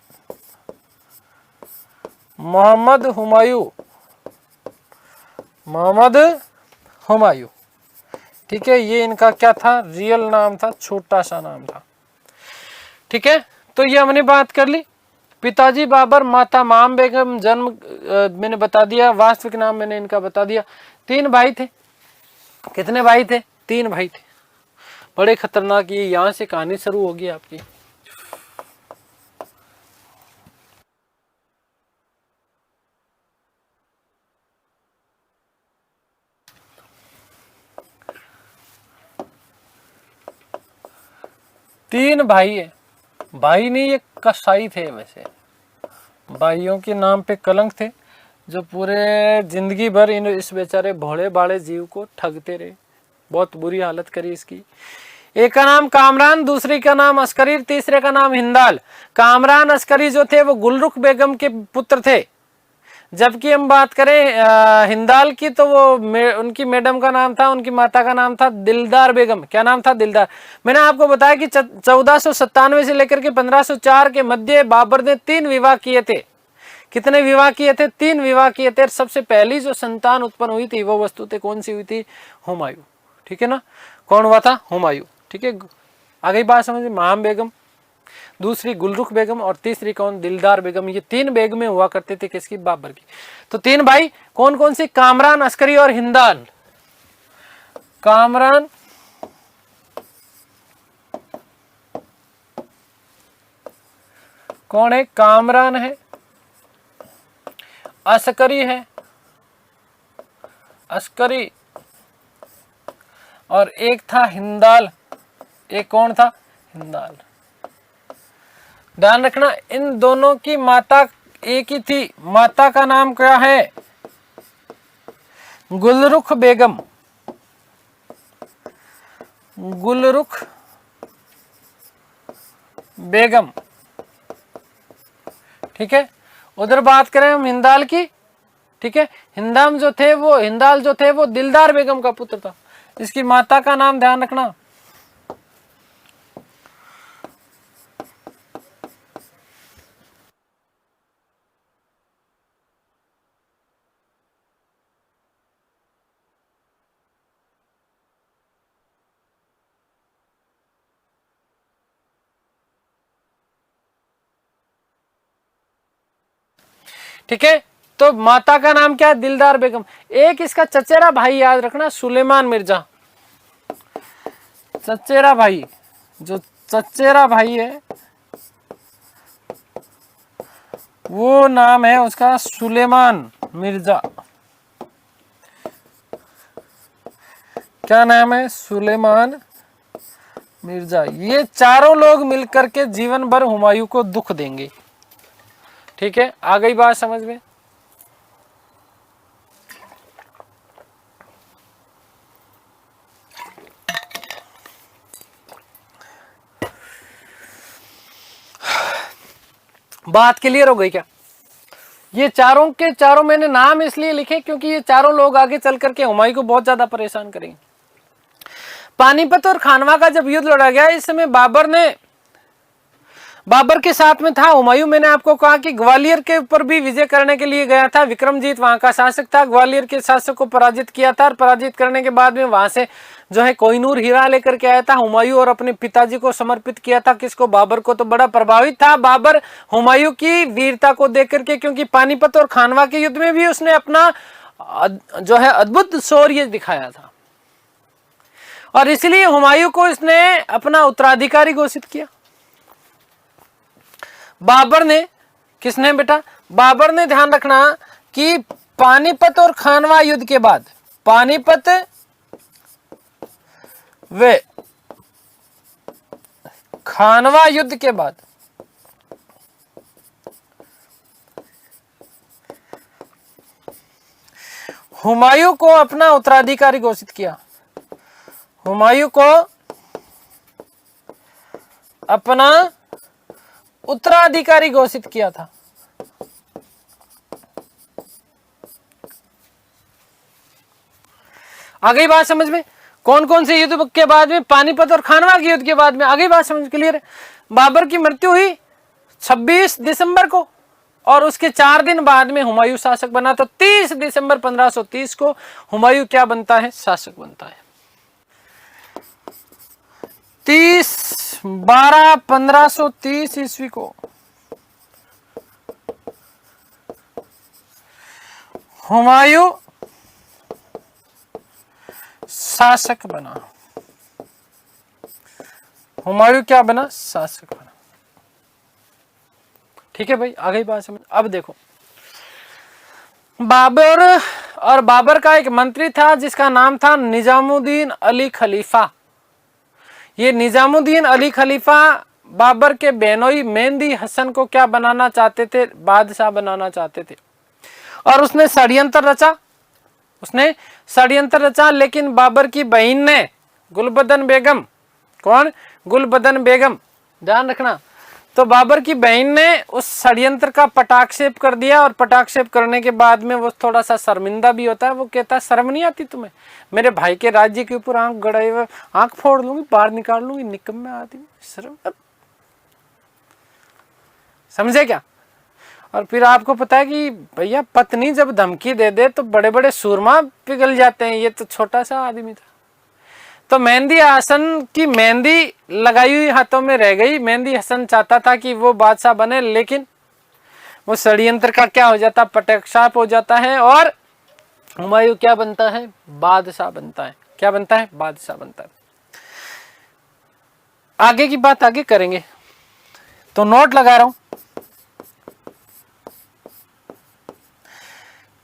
मोहम्मद हुमायूं, मोहम्मद हुमायूं। ठीक है, ये इनका क्या था, रियल नाम था, छोटा सा नाम था। ठीक है, तो ये हमने बात कर ली। पिताजी बाबर, माता माम बेगम, जन्म मैंने बता दिया, वास्तविक नाम मैंने इनका बता दिया। 3 भाई थे। कितने भाई थे? 3 भाई थे। बड़े खतरनाक, ये यहां से कहानी शुरू होगी आपकी। तीन भाई है, भाई नहीं ये कसाई थे। वैसे भाइयों के नाम पे कलंक थे, जो पूरे जिंदगी भर इस बेचारे भोले भाले जीव को ठगते रहे। बहुत बुरी हालत करी इसकी। एक का नाम कामरान, दूसरी का नाम अस्करी, तीसरे का नाम हिंदाल। कामरान अस्करी जो थे वो गुलरुख बेगम के पुत्र थे, जबकि हम बात करें हिंदाल की तो वो उनकी मैडम का नाम था, उनकी माता का नाम था दिलदार बेगम। क्या नाम था? दिलदार। मैंने आपको बताया कि 1497 से लेकर के 1504 के मध्य बाबर ने 3 विवाह किए थे। कितने विवाह किए थे? 3 विवाह किए थे। सबसे पहली जो संतान उत्पन्न हुई थी वो वस्तुतः कौन सी हुई थी? हुमायूं। ठीक है ना, कौन हुआ था? हुमायूं। ठीक है, आ गई बात समझ में? माम बेगम, दूसरी गुलरुख बेगम और तीसरी कौन? दिलदार बेगम। ये 3 बेगमें हुआ करते थे किसकी? बाबर की। तो 3 भाई कौन कौन से? कामरान, अस्करी और हिंदाल। कामरान, कौन है? कामरान है, अस्करी है, अस्करी, और एक था हिंदाल। एक कौन था? हिंदाल। ध्यान रखना, इन दोनों की माता एक ही थी। माता का नाम क्या है? गुलरुख बेगम। गुलरुख बेगम। ठीक है, उधर बात करें हम हिंदाल की। ठीक है, हिंदाल जो थे वो दिलदार बेगम का पुत्र था। इसकी माता का नाम ध्यान रखना, ठीक है। तो माता का नाम क्या है? दिलदार बेगम। एक इसका चचेरा भाई याद रखना, सुलेमान मिर्जा। चचेरा भाई, जो चचेरा भाई है वो नाम है उसका सुलेमान मिर्जा। क्या नाम है? सुलेमान मिर्जा। ये चारों लोग मिलकर के जीवन भर हुमायूं को दुख देंगे। ठीक है, आ गई बात समझ में? बात क्लियर हो गई क्या? ये चारों के चारों मैंने नाम इसलिए लिखे क्योंकि ये चारों लोग आगे चल करके हुमायूं को बहुत ज्यादा परेशान करेंगे। पानीपत और खानवा का जब युद्ध लड़ा गया, इस समय बाबर के साथ में था हुमायूं। मैंने आपको कहा कि ग्वालियर के ऊपर भी विजय करने के लिए गया था। विक्रमजीत वहां का शासक था, ग्वालियर के शासक को पराजित किया था, और पराजित करने के बाद में वहां से जो है कोहिनूर हीरा लेकर के आया था हुमायूं, और अपने पिताजी को समर्पित किया था। किसको? बाबर को। तो बड़ा प्रभावित था बाबर हुमायूं की वीरता को देख करके, क्योंकि पानीपत और खानवा के युद्ध में भी उसने अपना जो है अद्भुत शौर्य दिखाया था, और इसलिए हुमायूं को इसने अपना उत्तराधिकारी घोषित किया। बाबर ने, किसने बेटा? बाबर ने। ध्यान रखना कि पानीपत और खानवा युद्ध के बाद, पानीपत व खानवा युद्ध के बाद हुमायूं को अपना उत्तराधिकारी घोषित किया। हुमायूं को अपना उत्तराधिकारी घोषित किया था। आ गई बात समझ में? कौन कौन से युद्ध के बाद में? पानीपत और खानवा के युद्ध के बाद में। आ गई बात समझ? क्लियर है? बाबर की मृत्यु हुई 26 दिसंबर को, और उसके 4 दिन बाद में हुमायूं शासक बना। तो 30 दिसंबर 1530 को हुमायूं क्या बनता है? शासक बनता है। 30/12/1530 ईस्वी को हुमायूं शासक बना। हुमायूं क्या बना? शासक बना। ठीक है भाई, आ गई बात समझ। अब देखो, बाबर का एक मंत्री था जिसका नाम था निजामुद्दीन अली खलीफा। ये निजामुद्दीन अली खलीफा बाबर के बेनोई मेहंदी हसन को क्या बनाना चाहते थे? बादशाह बनाना चाहते थे। और उसने षड्यंत्र रचा, लेकिन बाबर की बहन ने गुलबदन बेगम, कौन? गुलबदन बेगम, ध्यान रखना। तो बाबर की बहन ने उस षड्यंत्र का पटाक्षेप कर दिया, और पटाक्षेप करने के बाद में वो थोड़ा सा शर्मिंदा भी होता है। वो कहता है शर्म नहीं आती तुम्हें? मेरे भाई के राज्य के ऊपर आंख गड़ाए हुए, आंख फोड़ लूंगी, बाहर निकाल लूंगी, निकम्मे आदमी, शर्म। समझे क्या? और फिर आपको पता है कि भैया पत्नी जब धमकी दे दे तो बड़े बड़े सूरमा पिघल जाते हैं। ये तो छोटा सा आदमी था। तो मेहंदी हसन की मेहंदी लगाई हुई हाथों में रह गई। मेहंदी हसन चाहता था कि वो बादशाह बने, लेकिन वो षड्यंत्र का क्या हो जाता? पटाक्षेप हो जाता है, और हुमायूं क्या बनता है? बादशाह बनता है। क्या बनता है? बादशाह बनता है। आगे की बात आगे करेंगे, तो नोट लगा रहा हूं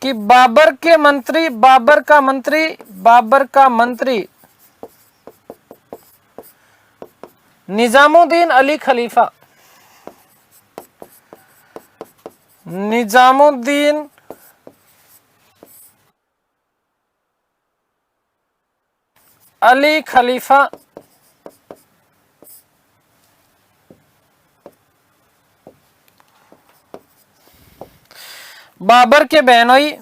कि बाबर का मंत्री निजामुद्दीन अली खलीफा, निजामुद्दीन अली खलीफा बाबर के बहनोई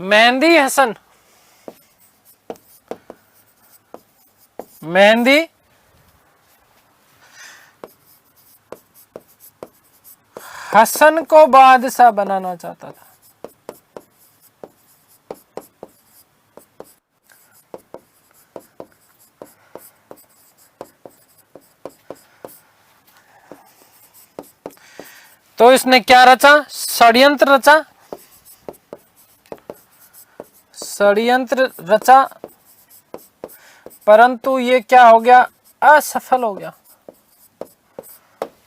मेहंदी हसन को बादशाह बनाना चाहता था। तो इसने क्या रचा? षड्यंत्र रचा, परंतु ये क्या हो गया? असफल हो गया।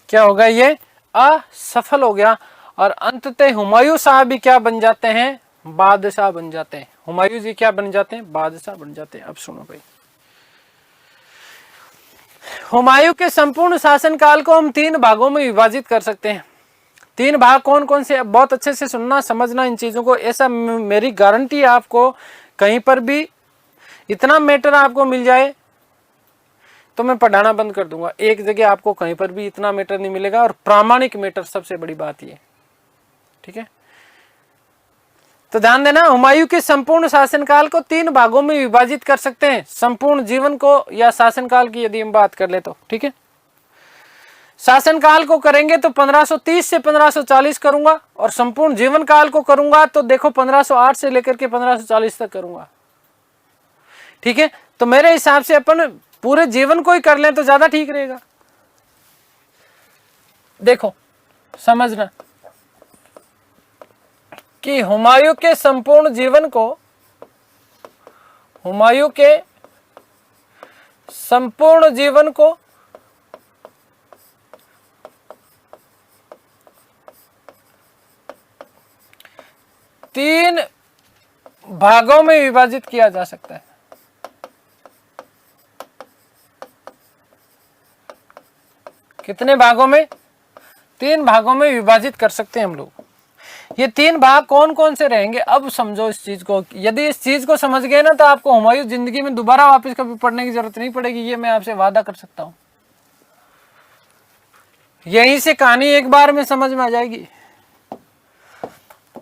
क्या हो गया? ये असफल हो गया। और अंततः हुमायूं साहब भी क्या बन जाते हैं? बादशाह बन जाते हैं। हुमायूं जी क्या बन जाते हैं? बादशाह बन जाते हैं। अब सुनो भाई, हुमायूं के संपूर्ण शासनकाल को हम 3 भागों में विभाजित कर सकते हैं। 3 भाग कौन कौन से? बहुत अच्छे से सुनना, समझना इन चीजों को। ऐसा मेरी गारंटी है, आपको कहीं पर भी इतना मैटर आपको मिल जाए तो मैं पढ़ाना बंद कर दूंगा। एक जगह आपको कहीं पर भी इतना मैटर नहीं मिलेगा, और प्रामाणिक मैटर, सबसे बड़ी बात ये। ठीक है, तो ध्यान देना, हुमायूं के संपूर्ण शासनकाल को 3 भागों में विभाजित कर सकते हैं। संपूर्ण जीवन को या शासनकाल की यदि हम बात कर ले तो, ठीक है, शासनकाल को करेंगे तो 1530 से 1540 करूंगा, और संपूर्ण जीवन काल को करूंगा तो देखो 1508 से लेकर के 1540 तक करूंगा। ठीक है, तो मेरे हिसाब से अपन पूरे जीवन को ही कर लें तो ज्यादा ठीक रहेगा। देखो समझना कि हुमायूं के संपूर्ण जीवन को, हुमायूं के संपूर्ण जीवन को 3 भागों में विभाजित किया जा सकता है। कितने भागों में? 3 भागों में विभाजित कर सकते हैं हम लोग। ये 3 भाग कौन कौन से रहेंगे? अब समझो इस चीज को। यदि इस चीज को समझ गए ना तो आपको हुमायूं जिंदगी में दोबारा वापस कभी पढ़ने की जरूरत नहीं पड़ेगी, ये मैं आपसे वादा कर सकता हूं। यहीं से कहानी एक बार में समझ में आ जाएगी।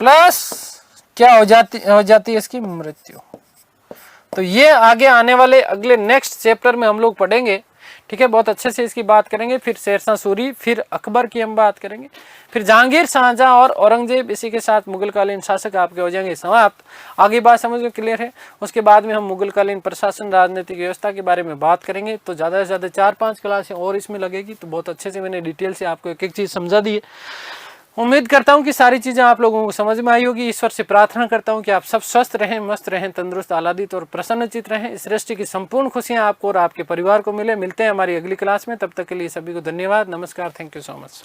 प्लस क्या हो जाती है इसकी मृत्यु। तो ये आगे आने वाले अगले नेक्स्ट चैप्टर में हम लोग पढ़ेंगे, ठीक है, बहुत अच्छे से इसकी बात करेंगे। फिर शेरशाह सूरी, फिर अकबर की हम बात करेंगे, फिर जहांगीर, शाहजहां और औरंगजेब, इसी के साथ मुगलकालीन शासक आपके हो जाएंगे समाप्त। आगे बात समझ में क्लियर है। उसके बाद में हम मुगलकालीन प्रशासन, राजनीतिक व्यवस्था के बारे में बात करेंगे। तो ज़्यादा से ज़्यादा 4-5 क्लासें और इसमें लगेगी। तो बहुत अच्छे से मैंने डिटेल से आपको एक एक चीज़ समझा दी है। उम्मीद करता हूँ कि सारी चीज़ें आप लोगों को समझ में आई होगी। ईश्वर से प्रार्थना करता हूँ कि आप सब स्वस्थ रहें, मस्त रहें, तंदुरुस्त, आह्लादित और प्रसन्नचित रहें। इस सृष्टि की संपूर्ण खुशियाँ आपको और आपके परिवार को मिले। मिलते हैं हमारी अगली क्लास में, तब तक के लिए सभी को धन्यवाद, नमस्कार, थैंक यू सो मच।